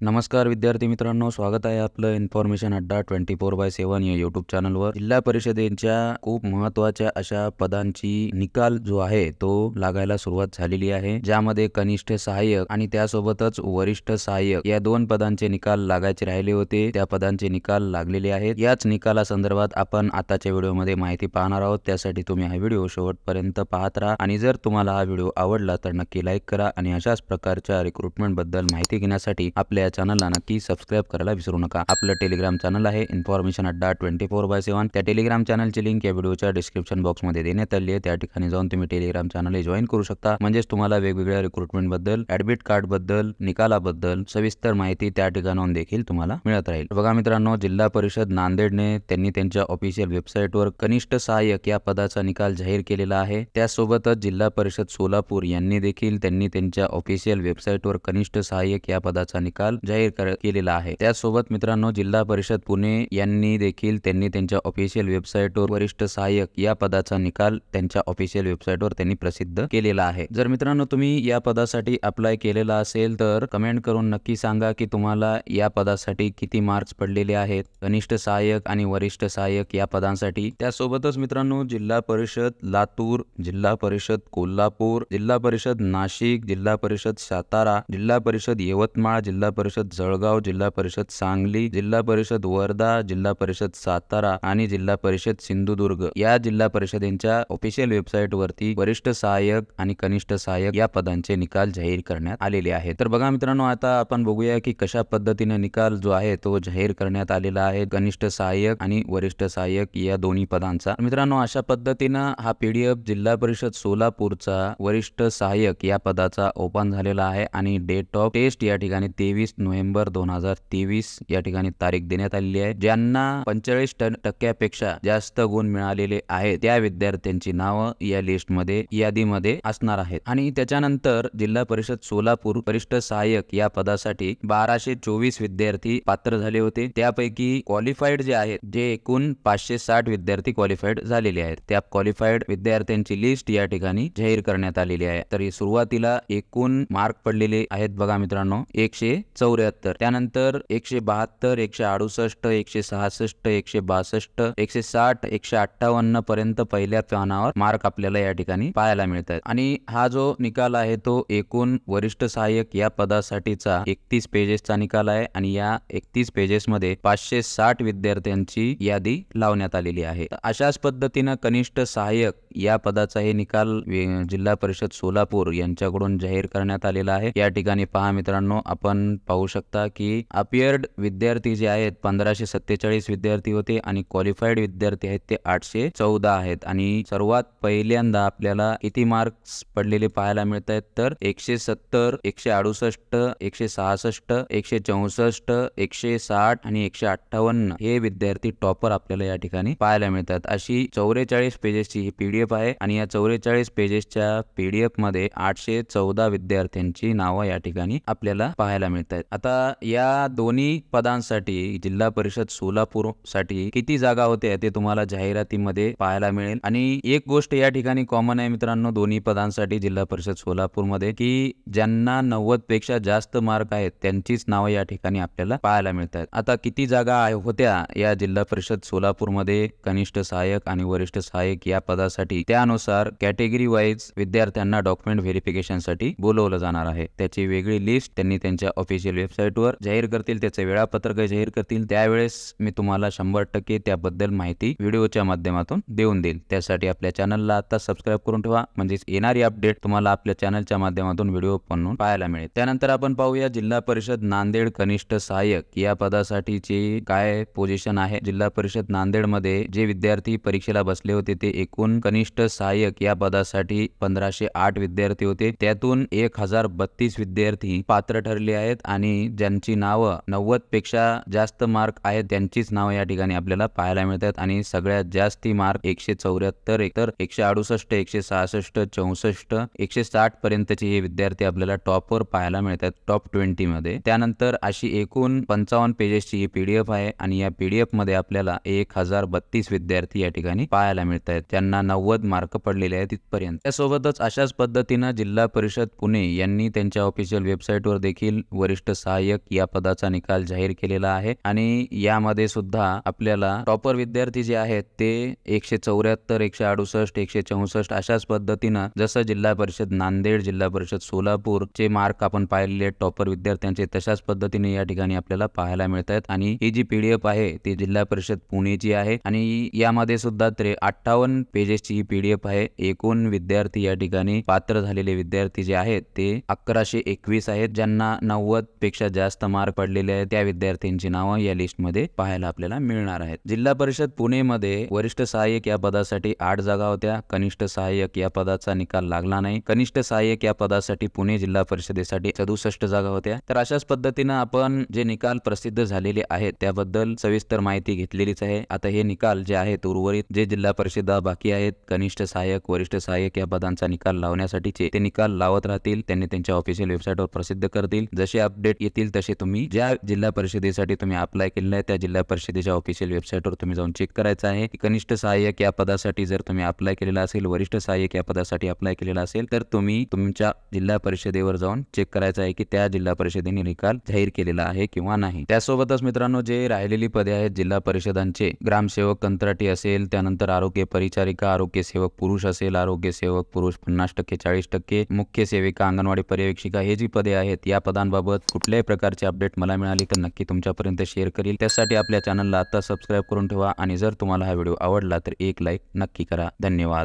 नमस्कार विद्यार्थी मित्रांनो, स्वागत आहे आपलं इन्फॉर्मेशन अड्डा 24/7 या यूट्यूब चॅनलवर। जिल्हा परिषदेच्या खूप महत्त्वाच्या अशा पदांची निकाल जो आहे तो लागायला सुरुवात झालेली आहे, ज्यामध्ये कनिष्ठ सहाय्यक आणि त्यासोबतच वरिष्ठ सहाय्यक या दोन पदांचे निकाल लागायचे राहिले होते। त्या पदांचे निकाल लागलेले आहेत। याच निकालासंदर्भात आपण आताच्या व्हिडिओमध्ये माहिती पाहणार आहोत। त्यासाठी तुम्ही हा व्हिडिओ शेवटपर्यंत पाहत राहा आणि जर तुम्हाला हा व्हिडिओ आवडला तर नक्की लाईक करा आणि अशाच प्रकारच्या रिक्रुटमेंट बद्दल माहिती घेण्यासाठी आपल्या चॅनलला नक्की सबस्क्राइब करायला विसरू नका। आपलं टेलिग्राम चॅनल आहे इन्फॉर्मेशन अड्डा 24/7। त्या टेलिग्राम चॅनलची लिंक या व्हिडिओच्या डिस्क्रिप्शन बॉक्स मध्ये देण्यात आली आहे। त्या ठिकाणी जाऊन तुम्ही टेलिग्राम चॅनल जॉईन करू शकता, म्हणजेच तुम्हाला वेगवेगळ्या रिक्रुटमेंट बद्दल, ऍडमिट कार्ड बद्दल, निकालाबद्दल सविस्तर माहिती त्या ठिकाणाहून देखील तुम्हाला मिळत राहील। बघा मित्रांनो, जिल्हा परिषद नांदेडने त्यांनी त्यांच्या ऑफिशियल वेबसाईटवर कनिष्ठ सहाय्यक या पदाचा निकाल जाहीर केलेला आहे। त्यासोबतच जिल्हा परिषद सोलापूर यांनी देखील त्यांनी त्यांच्या ऑफिशियल वेबसाईटवर कनिष्ठ सहाय्यक या पदाचा निकाल जाहीर केलेला आहे। त्यासोबत मित्रांनो, जिल्हा परिषद पुणे यांनी देखील त्यांनी त्यांच्या ऑफिशियल वेबसाईटवर वरिष्ठ सहाय्यक या पदाचा निकाल त्यांच्या ऑफिशियल वेबसाईटवर त्यांनी प्रसिद्ध केलेला आहे। जर मित्रांनो तुम्ही या पदासाठी अप्लाय केलेला असेल तर कमेंट करून नक्की सांगा की तुम्हाला या पदासाठी किती मार्क्स पडलेले आहेत, कनिष्ठ सहाय्यक आणि वरिष्ठ सहाय्यक या पदांसाठी। त्यासोबतच मित्रांनो, जिल्हा परिषद लातूर, जिल्हा परिषद कोल्हापूर, जिल्हा परिषद नाशिक, जिल्हा परिषद सातारा, जिल्हा परिषद यवतमाळ, जिल्हा परिषद जळगाव, जिल्हा परिषद सांगली, जिल्हा परिषद वर्धा, जिल्हा परिषद सातारा आणि जिल्हा परिषद सिंधुदुर्ग या जिल्हा परिषदेच्या ऑफिशियल वेबसाईट वरती वरिष्ठ सहाय्यक आणि कनिष्ठ सहाय्यक या पदांचे निकाल जाहीर करण्यात आलेले आहेत। तर बघा मित्रांनो, आता आपण बघूया की कशा पद्धतीने निकाल जो आहे तो जाहीर करण्यात आलेला आहे कनिष्ठ सहाय्यक आणि वरिष्ठ सहाय्यक या दोन्ही पदांचा। मित्रांनो, अशा पद्धतीनं हा पीडीएफ जिल्हा परिषद सोलापूरचा वरिष्ठ सहाय्यक या पदाचा ओपन झालेला आहे आणि डेट ऑफ टेस्ट या ठिकाणी 23 नोव्हेंबर 2023 या ठिकाणी तारीख देण्यात आलेली आहे। ज्यांना 45% जास्त गुण मिळालेले आहेत त्या विद्यार्थ्यांची नावं या लिस्टमध्ये यादीमध्ये असणार आहेत। आणि त्याच्यानंतर जिल्हा परिषद सोलापूर वरिष्ठ सहाय्यक या पदासाठी 1224 विद्यार्थी पात्र झाले होते। त्यापैकी क्वालिफाईड जे आहेत, जे एकूण 560 विद्यार्थी क्वालिफाईड झालेले आहेत, त्या क्वालिफाईड विद्यार्थ्यांची लिस्ट या ठिकाणी जाहीर करण्यात आलेली आहे। तरी सुरुवातीला एकूण मार्क पडलेले आहेत बघा मित्रांनो 174, त्यानंतर 172, 168, 166, 162, 160, 158 पर्यंत पहिल्या पानावर मार्क आपल्याला या ठिकाणी पाहायला मिळतात। आणि हा जो निकाल आहे तो एकूण वरिष्ठ सहाय्यक या पदासाठीचा 31 पेजेसचा निकाल आहे आणि या 31 पेजेस मध्ये 560 विद्यार्थ्यांची यादी लावण्यात आलेली आहे। अशाच पद्धतीने कनिष्ठ सहाय्यक या पदाचा हे निकाल जिल्हा परिषद सोलापूर यांच्याकडून जाहीर करण्यात आलेला आहे। या ठिकाणी पहा मित्रांनो, आपण पाहू शकता की अपियर्ड विद्यार्थी जे आहेत 1547 विद्यार्थी होते आणि क्वालिफाईड विद्यार्थी आहेत ते 814 आहेत। आणि सर्वात पहिल्यांदा आपल्याला किती मार्क्स पडलेले पाहायला मिळत आहेत तर 170, 168, 166, 164, 160 आणि 158 हे विद्यार्थी टॉपर आपल्याला या ठिकाणी पाहायला मिळतात। अशी 44 पेजेसची ही पीडीएफ आहे आणि या 44 पेजेसच्या पीडीएफ मध्ये 814 विद्यार्थ्यांची नावं या ठिकाणी आपल्याला पाहायला मिळतात। आता या दोन्ही पदांसाठी जिल्हा परिषद सोलापूर साठी किती जागा होत्या ते तुम्हाला जाहिरातीमध्ये पाहायला मिळेल। आणि एक गोष्ट या ठिकाणी कॉमन आहे मित्रांनो दोन्ही पदांसाठी जिल्हा परिषद सोलापूर मध्ये की ज्यांना 90 पेक्षा जास्त मार्क आहेत त्यांचीच नावं या ठिकाणी आपल्याला पाहायला मिळतात। आता किती जागा होत्या या जिल्हा परिषद सोलापूर मध्ये कनिष्ठ सहाय्यक आणि वरिष्ठ सहाय्यक या पदासाठी, त्यानुसार कॅटेगरी वाईज विद्यार्थ्यांना डॉक्युमेंट व्हेरिफिकेशन साठी बोलवलं जाणार आहे। त्याची वेगळी लिस्ट त्यांनी त्यांच्या ऑफिशियल वेबसाईटवर जाहीर करतील, त्याचे वेळापत्रक जाहीर करतील, त्यावेळेस मी तुम्हाला 100% त्याबद्दल माहिती व्हिडिओच्या माध्यमातून देऊन देईल। त्यासाठी आपल्या चॅनलला आता सबस्क्राइब करून ठेवा, म्हणजे येणारी अपडेट तुम्हाला आपल्या चॅनलच्या माध्यमातून व्हिडिओ बनवून पाहायला मिळेल। त्यानंतर आपण पाहूया जिल्हा परिषद नांदेड कनिष्ठ सहाय्यक या पदासाठीची काय पोझिशन आहे। जिल्हा परिषद नांदेड मध्ये जे विद्यार्थी परीक्षेला बसले होते ते एकूण कनिष्ठ सहाय्यक या पदासाठी 1508 विद्यार्थी होते। त्यातून 1032 विद्यार्थी पात्र ठरले आहेत आणि ज्यांची नावं 90 पेक्षा जास्त मार्क आहेत त्यांचीच नावं या ठिकाणी आपल्याला पाहायला मिळतात। आणि सगळ्यात जास्ती मार्क 174, तर 168, 166, 64, 160 पर्यंतचे हे विद्यार्थी आपल्याला टॉपवर पाहायला मिळतात, टॉप 20 मध्ये। त्यानंतर अशी एकूण 55 पेजेसची ही पीडीएफ आहे आणि या पीडीएफ मध्ये आपल्याला 1032 विद्यार्थी या ठिकाणी पाहायला मिळतात, ज्यांना 90 90 मार्क पडलेले आहेत तिथपर्यंत। त्यासोबतच अशाच पद्धतीनं जिल्हा परिषद पुणे यांनी त्यांच्या ऑफिशियल वेबसाईटवर देखील वरिष्ठ सहाय्यक या पदाचा निकाल जाहीर केलेला आहे आणि यामध्ये सुद्धा आपल्याला टॉपर विद्यार्थी जे आहेत ते 174, 168, 164 अशाच पद्धतीनं जसं जिल्हा परिषद नांदेड, जिल्हा परिषद सोलापूर चे मार्क आपण पाहिलेले टॉपर विद्यार्थ्यांचे तशाच पद्धतीने या ठिकाणी आपल्याला पाहायला मिळतात। आणि ही जी PDF आहे ती जिल्हा परिषद पुणेची आहे आणि यामध्ये सुद्धा 58 पेजेसची ही PDF आहे। एकूण विद्यार्थी या ठिकाणी पात्र झालेले विद्यार्थी जे आहेत ते 1121 आहेत। ज्यांना 90 पेक्षा जास्त मार्क पडलेले आहेत त्या विद्यार्थ्यांची नावं या लिस्टमध्ये पाहायला आपल्याला मिळणार आहेत। जिल्हा परिषद पुणे मध्ये वरिष्ठ सहाय्यक या पदासाठी 8 जागा होत्या। कनिष्ठ सहाय्यक या पदाचा निकाल लागला नाही। कनिष्ठ सहाय्यक या पदासाठी पुणे जिल्हा परिषदेसाठी 67 जागा होत्या। तर अशाच पद्धतीनं आपण जे निकाल प्रसिद्ध झालेले आहेत त्याबद्दल सविस्तर माहिती घेतलेलीच आहे। आता हे निकाल जे आहेत उर्वरित जे जिल्हा परिषदा बाकी आहेत कनिष्ठ सहाय्यक, वरिष्ठ सहाय्यक या पदांचा निकाल लावण्यासाठीचे ते निकाल लावत राहतील। त्यांनी त्यांच्या ऑफिशियल वेबसाईटवर प्रसिद्ध करतील। जसे अपडेट येतील तसे तुम्ही ज्या जिल्हा परिषदेसाठी तुम्ही अप्लाय केलेलं आहे त्या जिल्हा परिषदेच्या ऑफिशियल वेबसाईटवर तुम्ही जाऊन चेक करायचं आहे। कनिष्ठ सहाय्यक या पदासाठी जर तुम्ही अप्लाय केलेला असेल, वरिष्ठ सहाय्यक या पदासाठी अप्लाय केलेला असेल तर तुम्ही तुमच्या जिल्हा परिषदेवर जाऊन चेक करायचं आहे की त्या जिल्हा परिषदेने निकाल जाहीर केलेला आहे किंवा नाही। त्यासोबतच मित्रांनो जे राहिलेली पदे आहेत जिल्हा परिषदांचे ग्रामसेवक कंत्राटी असेल, त्यानंतर आरोग्य परिचारिका, आरोग्य सेवक पुरुष असेल, आरोग्य सेवक पुरुष 50% 40%, मुख्य सेविका, अंगणवाडी पर्यवेक्षिका हे जी पदे आहेत या पदांबाबत कुठल्याही प्रकारचे अपडेट मला मिळाली तर नक्की तुमच्यापर्यंत शेअर करील। त्यासाठी आपल्या चॅनलला आता सबस्क्राईब करून ठेवा आणि जर तुम्हाला हा व्हिडिओ आवडला तर एक लाईक नक्की करा। धन्यवाद।